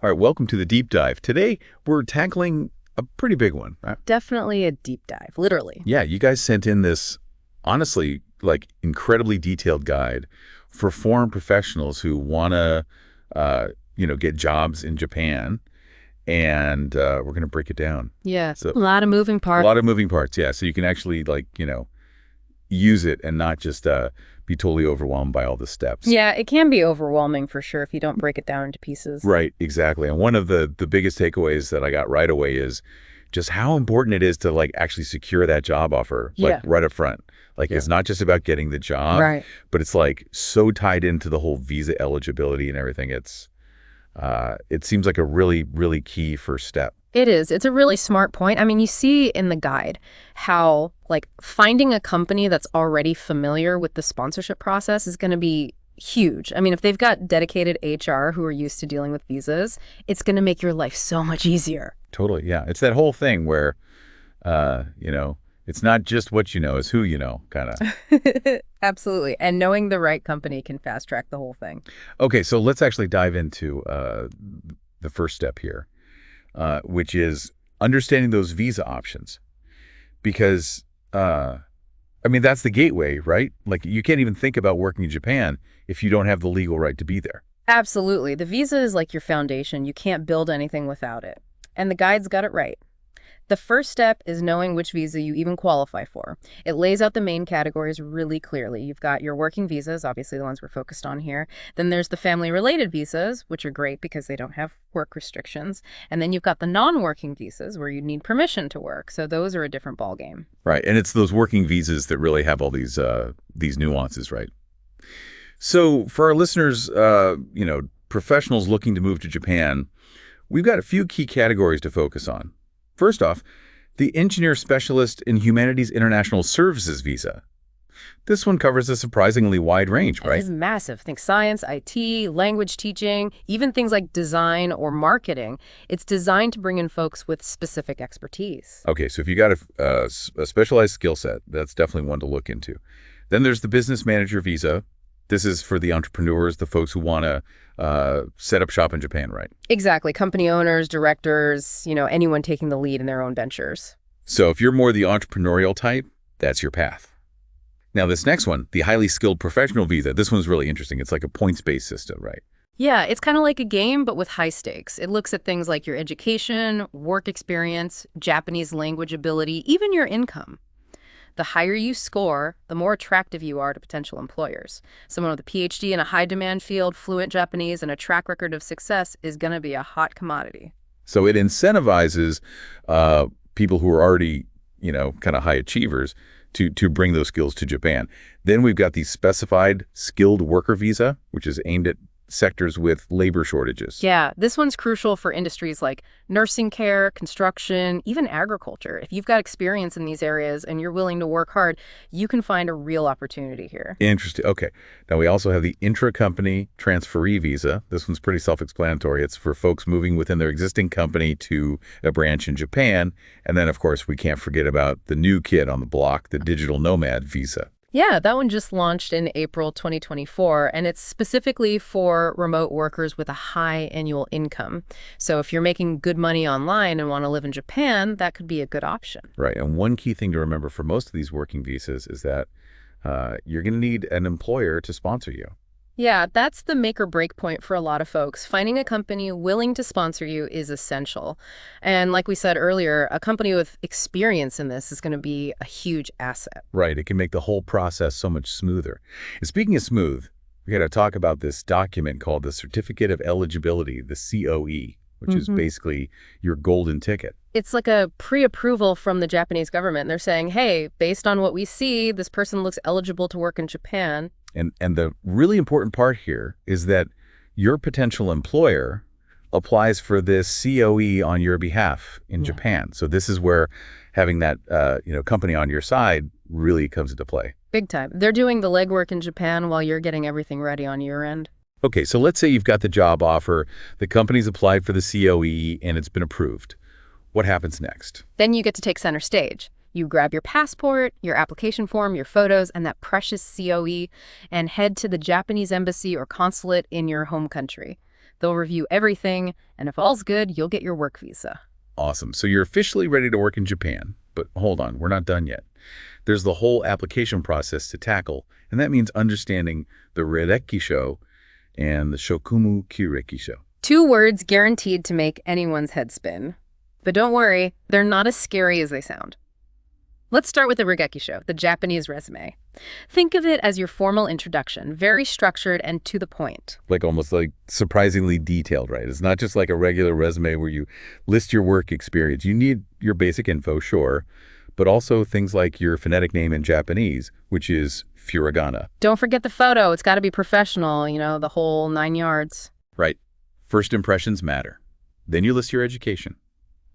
All right, welcome to the deep dive. Today, we're tackling a pretty big one. Definitely a deep dive, literally. Yeah, you guys sent in this, honestly, like incredibly detailed guide for foreign professionals who want to, get jobs in Japan, and we're going to break it down. Yeah, So a lot of moving a parts. lot of moving parts, yeah. So you can actually, use it and not just be totally overwhelmed by all the steps. Yeah, it can be overwhelming for sure if you don't break it down into pieces. Right, exactly. And one of the biggest takeaways that I got right away is just how important it is to actually secure that job offer, Yeah. right up front. It's not just about getting the job, Right. but it's so tied into the whole visa eligibility and everything. It seems like a really, really key first step. It is. It's a really smart point. I mean, you see in the guide how, finding a company that's already familiar with the sponsorship process is going to be huge. I mean, if they've got dedicated HR who are used to dealing with visas, it's going to make your life so much easier. Totally, yeah. It's that whole thing where, it's not just what you know, it's who you know, kind of. Absolutely. And knowing the right company can fast track the whole thing. Okay, so let's actually dive into the first step here, which is understanding those visa options. Because, that's the gateway, right? You can't even think about working in Japan if you don't have the legal right to be there. Absolutely. The visa is like your foundation. You can't build anything without it. And the guide's got it right. The first step is knowing which visa you even qualify for. It lays out the main categories really clearly. You've got your working visas, obviously the ones we're focused on here. Then there's the family-related visas, which are great because they don't have work restrictions. And then you've got the non-working visas where you need permission to work. So those are a different ballgame. Right, and it's those working visas that really have all these nuances, right? So for our listeners, professionals looking to move to Japan, we've got a few key categories to focus on. First off, the Engineer Specialist in Humanities International Services visa. This one covers a surprisingly wide range, right? It is massive. Think science, IT, language teaching, even things like design or marketing. It's designed to bring in folks with specific expertise. Okay, so if you got a specialized skill set, that's definitely one to look into. Then there's the Business Manager visa. This is for the entrepreneurs, the folks who want to set up shop in Japan, right? Exactly. Company owners, directors, anyone taking the lead in their own ventures. So if you're more the entrepreneurial type, that's your path. Now, this next one, the highly skilled professional visa, this one's really interesting. It's like a points-based system, right? Yeah, it's kind of like a game, but with high stakes. It looks at things like your education, work experience, Japanese language ability, even your income. The higher you score, the more attractive you are to potential employers. Someone with a PhD in a high-demand field, fluent Japanese, and a track record of success is going to be a hot commodity. So it incentivizes people who are already, kind of high achievers to bring those skills to Japan. Then we've got the specified skilled worker visa, which is aimed at sectors with labor shortages. Yeah, this one's crucial for industries like nursing care, construction, even agriculture. If you've got experience in these areas and you're willing to work hard, you can find a real opportunity here. Interesting. Okay. Now we also have the intra-company transferee visa. This one's pretty self-explanatory. It's for folks moving within their existing company to a branch in Japan. And then, of course, we can't forget about the new kid on the block, the digital nomad visa. Yeah, that one just launched in April 2024, and it's specifically for remote workers with a high annual income. So if you're making good money online and want to live in Japan, that could be a good option. Right. And one key thing to remember for most of these working visas is that you're going to need an employer to sponsor you. Yeah, that's the make or break point for a lot of folks. Finding a company willing to sponsor you is essential. And like we said earlier, a company with experience in this is going to be a huge asset. Right. It can make the whole process so much smoother. And speaking of smooth, we got to talk about this document called the Certificate of Eligibility, the COE, which is basically your golden ticket. It's like a pre-approval from the Japanese government. They're saying, hey, based on what we see, this person looks eligible to work in Japan. And the really important part here is that your potential employer applies for this COE on your behalf in Japan. So this is where having that company on your side really comes into play. Big time. They're doing the legwork in Japan while you're getting everything ready on your end. Okay, so let's say you've got the job offer, the company's applied for the COE, and it's been approved. What happens next? Then you get to take center stage. You grab your passport, your application form, your photos, and that precious COE, and head to the Japanese embassy or consulate in your home country. They'll review everything, and if all's good, you'll get your work visa. Awesome. So you're officially ready to work in Japan. But hold on, we're not done yet. There's the whole application process to tackle, and that means understanding the Rirekisho and the Shokumukeirekisho. 2 words guaranteed to make anyone's head spin. But don't worry, they're not as scary as they sound. Let's start with the Rirekisho, the Japanese resume. Think of it as your formal introduction, very structured and to the point. Like almost like surprisingly detailed, right? It's not just like a regular resume where you list your work experience. You need your basic info, sure, but also things like your phonetic name in Japanese, which is furigana. Don't forget the photo. It's got to be professional, the whole 9 yards. Right. First impressions matter. Then you list your education,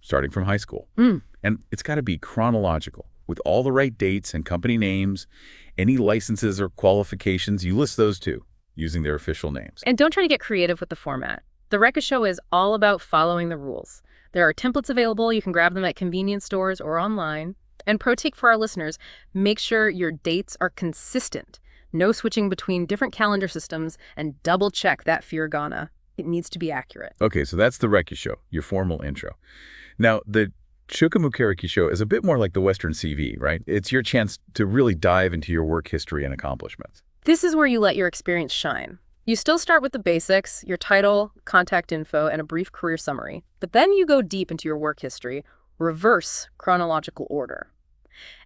starting from high school. And it's got to be chronological, with all the right dates and company names. Any licenses or qualifications, you list those too, using their official names. And don't try to get creative with the format. The Rirekisho is all about following the rules. There are templates available. You can grab them at convenience stores or online. And pro tip for our listeners, make sure your dates are consistent. No switching between different calendar systems, and double check that furigana. It needs to be accurate. Okay, so that's the Rirekisho, your formal intro. Now, the Shokumukeirekisho is a bit more like the Western CV, right? It's your chance to really dive into your work history and accomplishments. This is where you let your experience shine. You still start with the basics, your title, contact info, and a brief career summary. But then you go deep into your work history, reverse chronological order.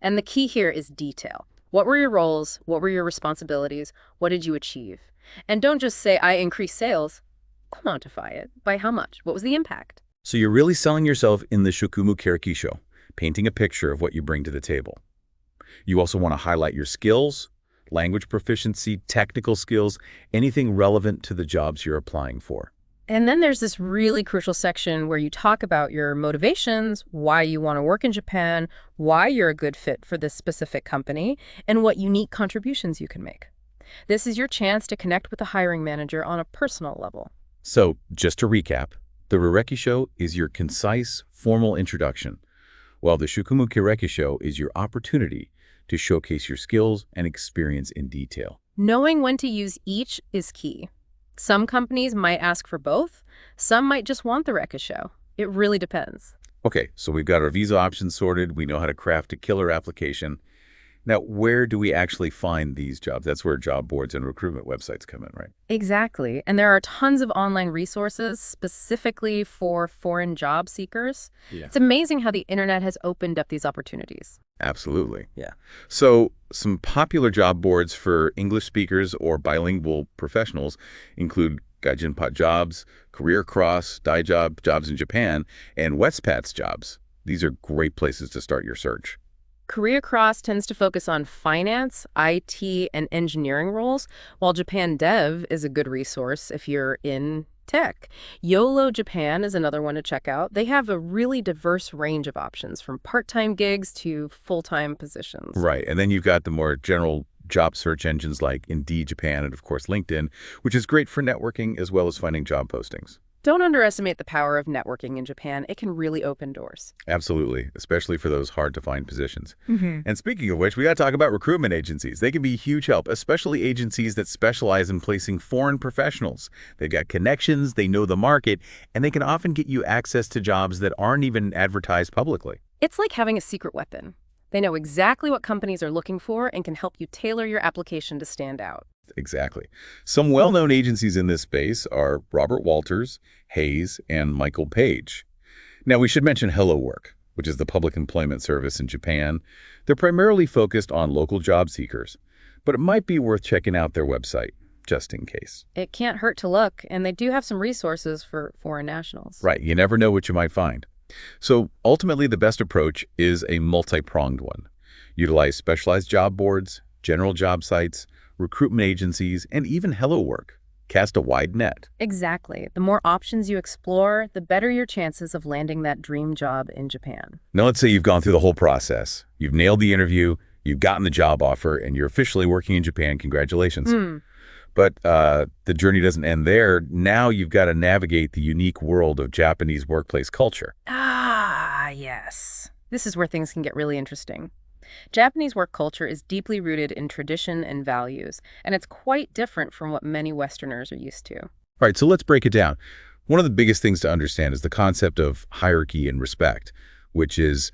And the key here is detail. What were your roles? What were your responsibilities? What did you achieve? And don't just say, I increased sales. Quantify it. By how much? What was the impact? So you're really selling yourself in the Shokumukeirekisho, painting a picture of what you bring to the table. You also want to highlight your skills, language proficiency, technical skills, anything relevant to the jobs you're applying for. And then there's this really crucial section where you talk about your motivations, why you want to work in Japan, why you're a good fit for this specific company, and what unique contributions you can make. This is your chance to connect with the hiring manager on a personal level. So, just to recap, the Rirekisho is your concise, formal introduction, while the Shokumukeirekisho is your opportunity to showcase your skills and experience in detail. Knowing when to use each is key. Some companies might ask for both. Some might just want the Rirekisho. It really depends. Okay, so we've got our visa options sorted. We know how to craft a killer application. Now, where do we actually find these jobs? That's where job boards and recruitment websites come in, right? Exactly. And there are tons of online resources specifically for foreign job seekers. Yeah. It's amazing how the internet has opened up these opportunities. Absolutely. Yeah. So some popular job boards for English speakers or bilingual professionals include Gaijinpat Jobs, Career Cross, Daijob, Jobs in Japan, and Westpat's Jobs. These are great places to start your search. Career Cross tends to focus on finance, IT, and engineering roles, while Japan Dev is a good resource if you're in tech. YOLO Japan is another one to check out. They have a really diverse range of options, from part-time gigs to full-time positions. Right, and then you've got the more general job search engines like Indeed Japan and, of course, LinkedIn, which is great for networking as well as finding job postings. Don't underestimate the power of networking in Japan. It can really open doors. Absolutely, especially for those hard-to-find positions. And speaking of which, we got to talk about recruitment agencies. They can be a huge help, especially agencies that specialize in placing foreign professionals. They've got connections, they know the market, and they can often get you access to jobs that aren't even advertised publicly. It's like having a secret weapon. They know exactly what companies are looking for and can help you tailor your application to stand out. Exactly. Some well-known agencies in this space are Robert Walters, Hayes, and Michael Page. Now, we should mention Hello Work, which is the public employment service in Japan. They're primarily focused on local job seekers, but it might be worth checking out their website, just in case. It can't hurt to look, and they do have some resources for foreign nationals. Right. You never know what you might find. So ultimately, the best approach is a multi-pronged one. Utilize specialized job boards, general job sites, recruitment agencies, and even Hello Work. Cast a wide net. Exactly. The more options you explore, the better your chances of landing that dream job in Japan. Now, let's say you've gone through the whole process. You've nailed the interview, you've gotten the job offer, and you're officially working in Japan. Congratulations. But the journey doesn't end there. Now you've got to navigate the unique world of Japanese workplace culture. Ah, yes. This is where things can get really interesting. Japanese work culture is deeply rooted in tradition and values, and it's quite different from what many Westerners are used to. All right, so let's break it down. One of the biggest things to understand is the concept of hierarchy and respect, which is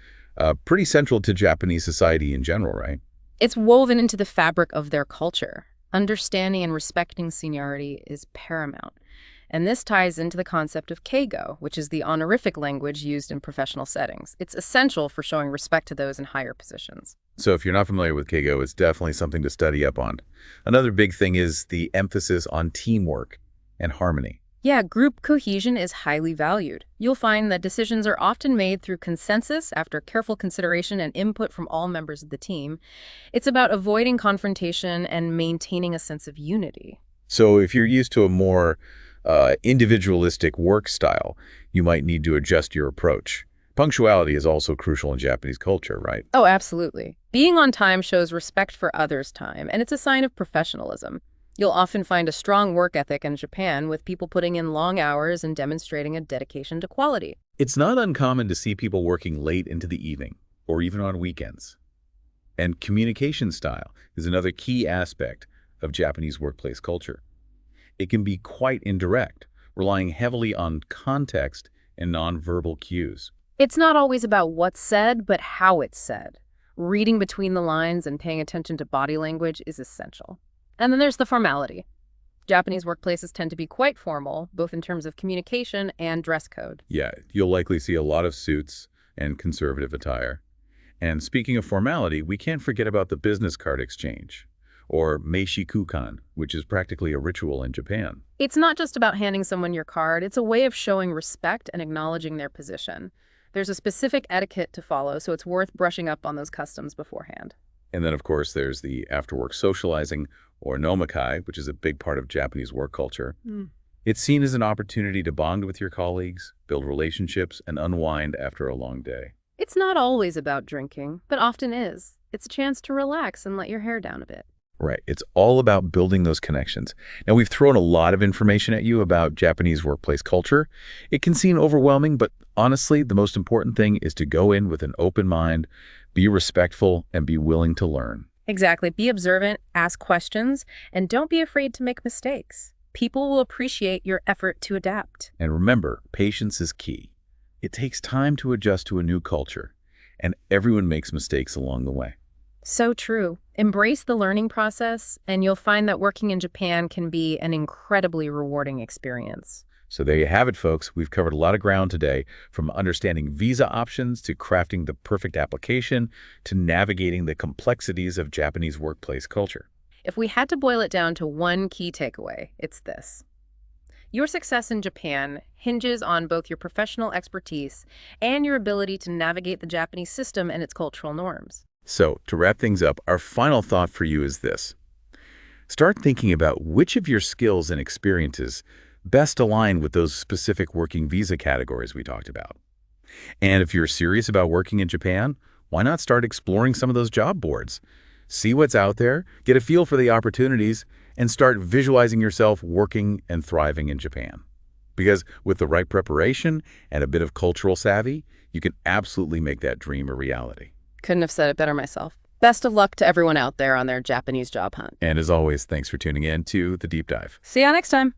pretty central to Japanese society in general, right? It's woven into the fabric of their culture. Understanding and respecting seniority is paramount. And this ties into the concept of keigo, which is the honorific language used in professional settings. It's essential for showing respect to those in higher positions. So if you're not familiar with keigo, it's definitely something to study up on. Another big thing is the emphasis on teamwork and harmony. Yeah, group cohesion is highly valued. You'll find that decisions are often made through consensus after careful consideration and input from all members of the team. It's about avoiding confrontation and maintaining a sense of unity. So if you're used to a more individualistic work style, you might need to adjust your approach. Punctuality is also crucial in Japanese culture, right? Oh, absolutely. Being on time shows respect for others' time, and it's a sign of professionalism. You'll often find a strong work ethic in Japan, with people putting in long hours and demonstrating a dedication to quality. It's not uncommon to see people working late into the evening or even on weekends. And communication style is another key aspect of Japanese workplace culture. It can be quite indirect, relying heavily on context and nonverbal cues. It's not always about what's said, but how it's said. Reading between the lines and paying attention to body language is essential. And then there's the formality. Japanese workplaces tend to be quite formal, both in terms of communication and dress code. Yeah, you'll likely see a lot of suits and conservative attire. And speaking of formality, we can't forget about the business card exchange, or meishi kukan, which is practically a ritual in Japan. It's not just about handing someone your card, it's a way of showing respect and acknowledging their position. There's a specific etiquette to follow, so it's worth brushing up on those customs beforehand. And then, of course, there's the after-work socializing, or nomikai, which is a big part of Japanese work culture. It's seen as an opportunity to bond with your colleagues, build relationships, and unwind after a long day. It's not always about drinking, but often is. It's a chance to relax and let your hair down a bit. Right. It's all about building those connections. Now, we've thrown a lot of information at you about Japanese workplace culture. It can seem overwhelming, but honestly, the most important thing is to go in with an open mind, be respectful, and be willing to learn. Exactly. Be observant, ask questions, and don't be afraid to make mistakes. People will appreciate your effort to adapt. And remember, patience is key. It takes time to adjust to a new culture, and everyone makes mistakes along the way. So true. Embrace the learning process, and you'll find that working in Japan can be an incredibly rewarding experience. So there you have it, folks. We've covered a lot of ground today, from understanding visa options to crafting the perfect application to navigating the complexities of Japanese workplace culture. If we had to boil it down to one key takeaway, it's this. Your success in Japan hinges on both your professional expertise and your ability to navigate the Japanese system and its cultural norms. So to wrap things up, our final thought for you is this. Start thinking about which of your skills and experiences best align with those specific working visa categories we talked about. And if you're serious about working in Japan, why not start exploring some of those job boards? See what's out there, get a feel for the opportunities, and start visualizing yourself working and thriving in Japan. Because with the right preparation and a bit of cultural savvy, you can absolutely make that dream a reality. Couldn't have said it better myself. Best of luck to everyone out there on their Japanese job hunt. And as always, thanks for tuning in to The Deep Dive. See you next time.